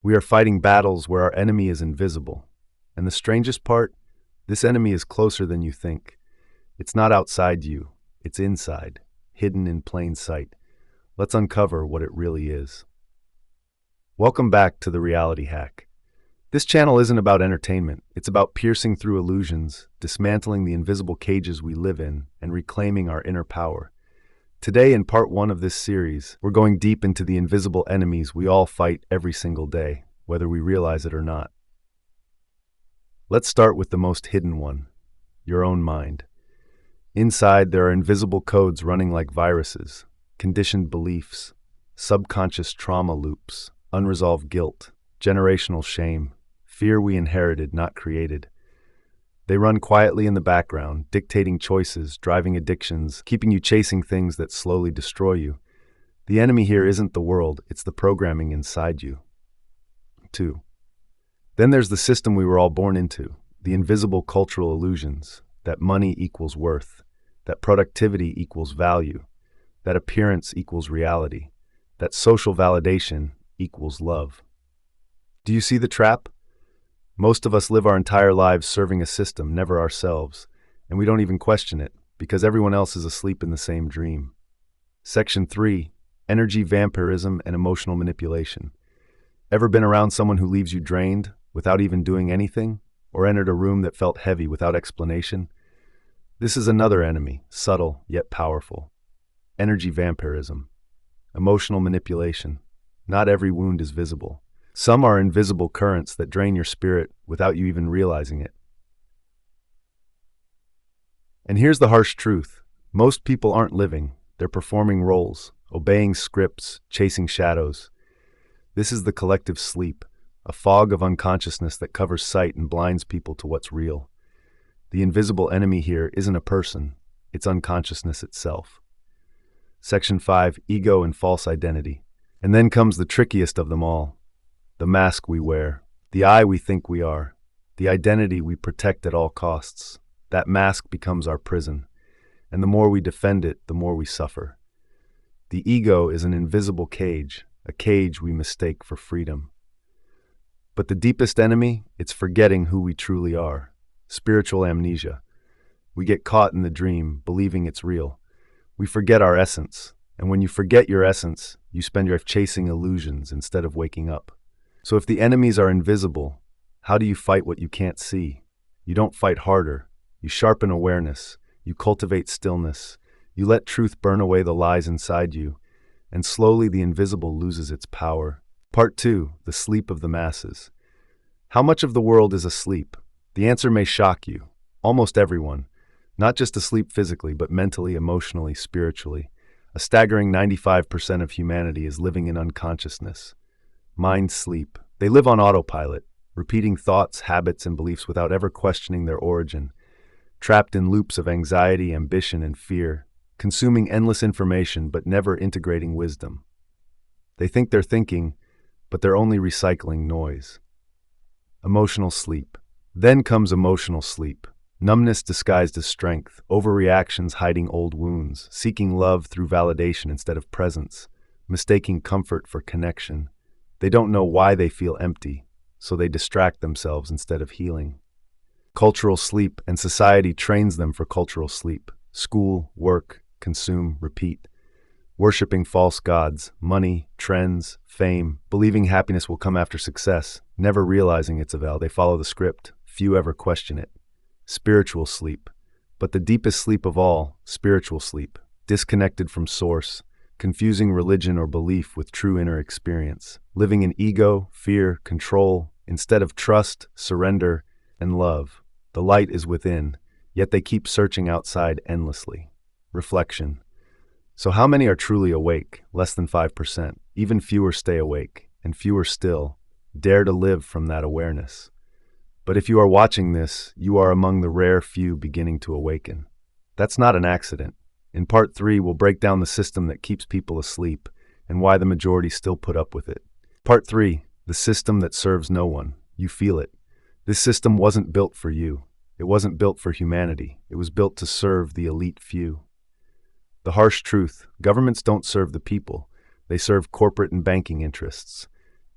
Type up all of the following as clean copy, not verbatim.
We are fighting battles where our enemy is invisible. And the strangest part, this enemy is closer than you think. It's not outside you, it's inside, hidden in plain sight. Let's uncover what it really is. Welcome back to The Reality Hack. This channel isn't about entertainment, it's about piercing through illusions, dismantling the invisible cages we live in, and reclaiming our inner power. Today, in part 1 of this series, we're going deep into the invisible enemies we all fight every single day, whether we realize it or not. Let's start with the most hidden one, your own mind. Inside, there are invisible codes running like viruses, conditioned beliefs, subconscious trauma loops, unresolved guilt, generational shame, fear we inherited, not created. They run quietly in the background, dictating choices, driving addictions, keeping you chasing things that slowly destroy you. The enemy here isn't the world, it's the programming inside you. 2. Then there's the system we were all born into, the invisible cultural illusions, that money equals worth, that productivity equals value, that appearance equals reality, that social validation equals love. Do you see the trap? Most of us live our entire lives serving a system, never ourselves, and we don't even question it, because everyone else is asleep in the same dream. Section 3, Energy Vampirism and Emotional Manipulation. Ever been around someone who leaves you drained, without even doing anything, or entered a room that felt heavy without explanation? This is another enemy, subtle yet powerful. Energy vampirism. Emotional manipulation. Not every wound is visible. Some are invisible currents that drain your spirit without you even realizing it. And here's the harsh truth. Most people aren't living. They're performing roles, obeying scripts, chasing shadows. This is the collective sleep, a fog of unconsciousness that covers sight and blinds people to what's real. The invisible enemy here isn't a person, it's unconsciousness itself. Section 5, Ego and False Identity. And then comes the trickiest of them all. The mask we wear, the I we think we are, the identity we protect at all costs. That mask becomes our prison, and the more we defend it, the more we suffer. The ego is an invisible cage, a cage we mistake for freedom. But the deepest enemy, it's forgetting who we truly are. Spiritual amnesia. We get caught in the dream, believing it's real. We forget our essence, and when you forget your essence, you spend your life chasing illusions instead of waking up. So if the enemies are invisible, how do you fight what you can't see? You don't fight harder. You sharpen awareness. You cultivate stillness. You let truth burn away the lies inside you, and slowly the invisible loses its power. Part 2, the sleep of the masses. How much of the world is asleep? The answer may shock you. Almost everyone. Not just asleep physically, but mentally, emotionally, spiritually. A staggering 95% of humanity is living in unconsciousness. Mind sleep. They live on autopilot, repeating thoughts, habits, and beliefs without ever questioning their origin. Trapped in loops of anxiety, ambition, and fear, consuming endless information but never integrating wisdom. They think they're thinking, but they're only recycling noise. Emotional sleep. Then comes emotional sleep. Numbness disguised as strength, overreactions hiding old wounds, seeking love through validation instead of presence, mistaking comfort for connection. They don't know why they feel empty, so they distract themselves instead of healing. Cultural sleep, and society trains them for cultural sleep. School, work, consume, repeat. Worshipping false gods, money, trends, fame, believing happiness will come after success, never realizing it's a vow. They follow the script, few ever question it. Spiritual sleep. But the deepest sleep of all, spiritual sleep, disconnected from source, confusing religion or belief with true inner experience, living in ego, fear, control, instead of trust, surrender, and love. The light is within, yet they keep searching outside endlessly. Reflection. So how many are truly awake? Less than 5%. Even fewer stay awake, and fewer still dare to live from that awareness. But if you are watching this, you are among the rare few beginning to awaken. That's not an accident. In part 3, we'll break down the system that keeps people asleep and why the majority still put up with it. Part 3, the system that serves no one. You feel it. This system wasn't built for you. It wasn't built for humanity. It was built to serve the elite few. The harsh truth, governments don't serve the people. They serve corporate and banking interests.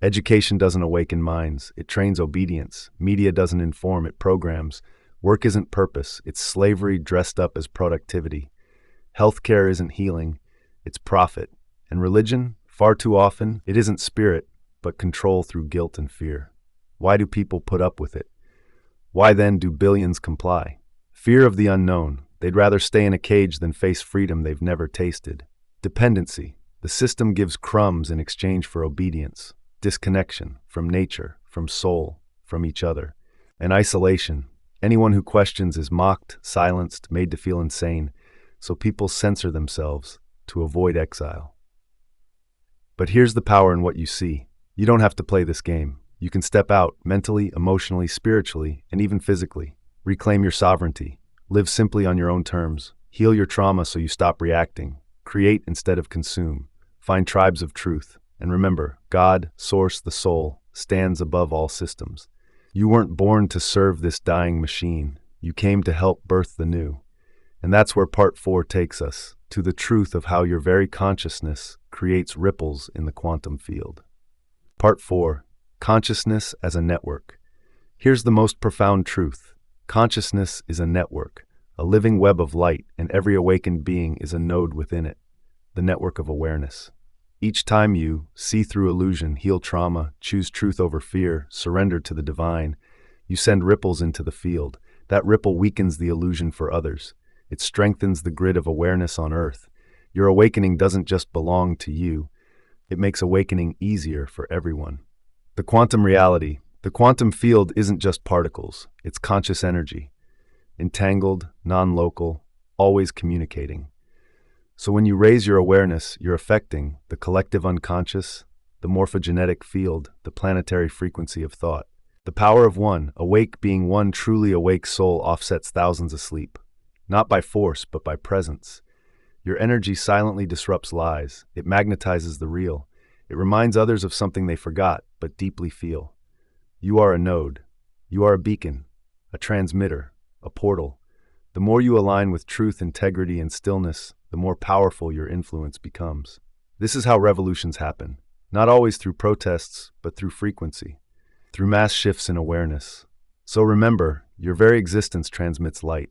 Education doesn't awaken minds, it trains obedience. Media doesn't inform, it programs. Work isn't purpose, it's slavery dressed up as productivity. Healthcare isn't healing, it's profit. And religion, far too often, it isn't spirit, but control through guilt and fear. Why do people put up with it? Why then do billions comply? Fear of the unknown. They'd rather stay in a cage than face freedom they've never tasted. Dependency. The system gives crumbs in exchange for obedience. Disconnection from nature, from soul, from each other. And isolation. Anyone who questions is mocked, silenced, made to feel insane, so people censor themselves to avoid exile. But here's the power in what you see. You don't have to play this game. You can step out mentally, emotionally, spiritually, and even physically. Reclaim your sovereignty. Live simply on your own terms. Heal your trauma so you stop reacting. Create instead of consume. Find tribes of truth. And remember, God, Source, the soul, stands above all systems. You weren't born to serve this dying machine. You came to help birth the new. And that's where part 4 takes us, to the truth of how your very consciousness creates ripples in the quantum field. Part 4. Consciousness as a network. Here's the most profound truth. Consciousness is a network, a living web of light, and every awakened being is a node within it, the network of awareness. Each time you see through illusion, heal trauma, choose truth over fear, surrender to the divine, you send ripples into the field. That ripple weakens the illusion for others. It strengthens the grid of awareness on Earth. Your awakening doesn't just belong to you. It makes awakening easier for everyone. The quantum reality. The quantum field isn't just particles. It's conscious energy. Entangled, non-local, always communicating. So when you raise your awareness, you're affecting the collective unconscious, the morphogenetic field, the planetary frequency of thought. The power of one, awake being one truly awake soul, offsets thousands asleep. Not by force, but by presence. Your energy silently disrupts lies. It magnetizes the real. It reminds others of something they forgot, but deeply feel. You are a node. You are a beacon, a transmitter, a portal. The more you align with truth, integrity, and stillness, the more powerful your influence becomes. This is how revolutions happen, not always through protests, but through frequency, through mass shifts in awareness. So remember, your very existence transmits light.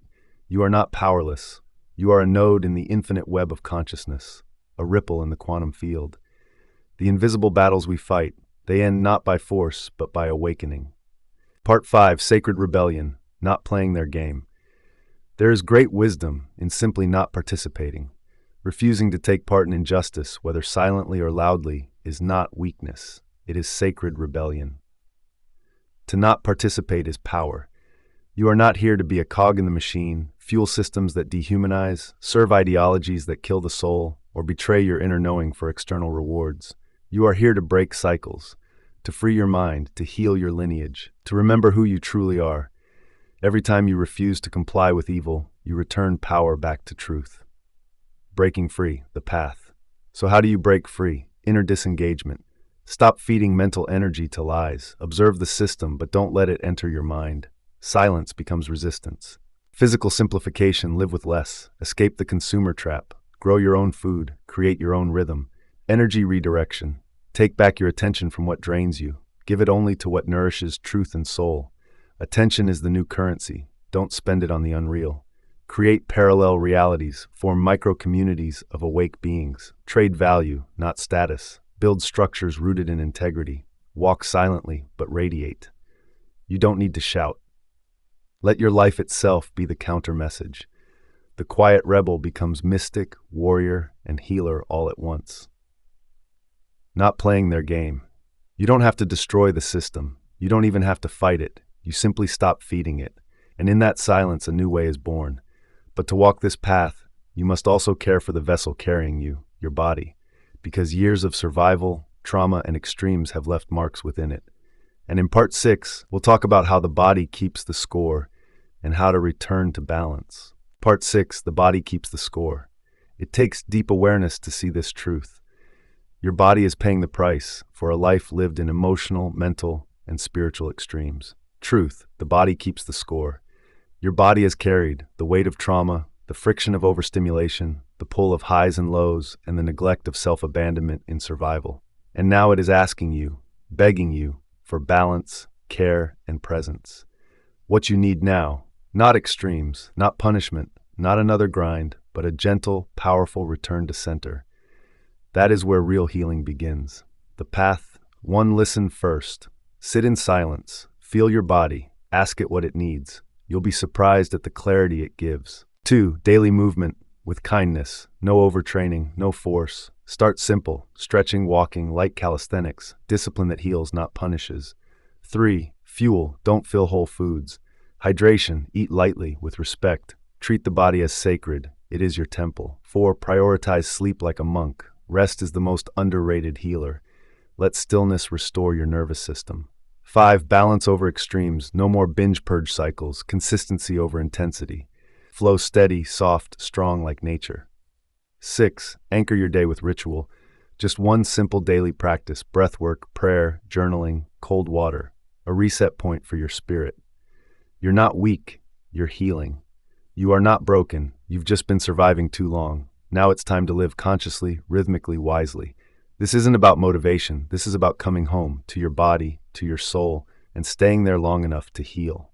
You are not powerless. You are a node in the infinite web of consciousness, a ripple in the quantum field. The invisible battles we fight, they end not by force, but by awakening. Part 5, Sacred Rebellion, not playing their game. There is great wisdom in simply not participating. Refusing to take part in injustice, whether silently or loudly, is not weakness. It is sacred rebellion. To not participate is power. You are not here to be a cog in the machine, fuel systems that dehumanize, serve ideologies that kill the soul, or betray your inner knowing for external rewards. You are here to break cycles, to free your mind, to heal your lineage, to remember who you truly are. Every time you refuse to comply with evil, you return power back to truth. Breaking free, the path. So how do you break free? Inner disengagement. Stop feeding mental energy to lies. Observe the system, but don't let it enter your mind. Silence becomes resistance. Physical simplification, live with less. Escape the consumer trap. Grow your own food. Create your own rhythm. Energy redirection. Take back your attention from what drains you. Give it only to what nourishes truth and soul. Attention is the new currency. Don't spend it on the unreal. Create parallel realities. Form micro-communities of awake beings. Trade value, not status. Build structures rooted in integrity. Walk silently, but radiate. You don't need to shout. Let your life itself be the counter-message. The quiet rebel becomes mystic, warrior, and healer all at once. Not playing their game. You don't have to destroy the system. You don't even have to fight it. You simply stop feeding it. And in that silence, a new way is born. But to walk this path, you must also care for the vessel carrying you, your body, because years of survival, trauma, and extremes have left marks within it. And in part 6, we'll talk about how the body keeps the score and how to return to balance. Part 6, the body keeps the score. It takes deep awareness to see this truth. Your body is paying the price for a life lived in emotional, mental, and spiritual extremes. Truth, the body keeps the score. Your body has carried the weight of trauma, the friction of overstimulation, the pull of highs and lows, and the neglect of self-abandonment in survival. And now it is asking you, begging you for balance, care, and presence. What you need now, not extremes, not punishment, not another grind, but a gentle, powerful return to center. That is where real healing begins. The path, one, listen first. Sit in silence, feel your body, ask it what it needs. You'll be surprised at the clarity it gives. 2, daily movement with kindness, no overtraining, no force. Start simple, stretching, walking, light calisthenics, discipline that heals, not punishes. 3, fuel, don't fill whole foods. Hydration, eat lightly, with respect. Treat the body as sacred, it is your temple. 4, prioritize sleep like a monk. Rest is the most underrated healer. Let stillness restore your nervous system. 5, balance over extremes, no more binge purge cycles, consistency over intensity. Flow steady, soft, strong like nature. 6, anchor your day with ritual. Just one simple daily practice, breathwork, prayer, journaling, cold water, a reset point for your spirit. You're not weak, you're healing. You are not broken, you've just been surviving too long. Now it's time to live consciously, rhythmically, wisely. This isn't about motivation, this is about coming home to your body, to your soul, and staying there long enough to heal.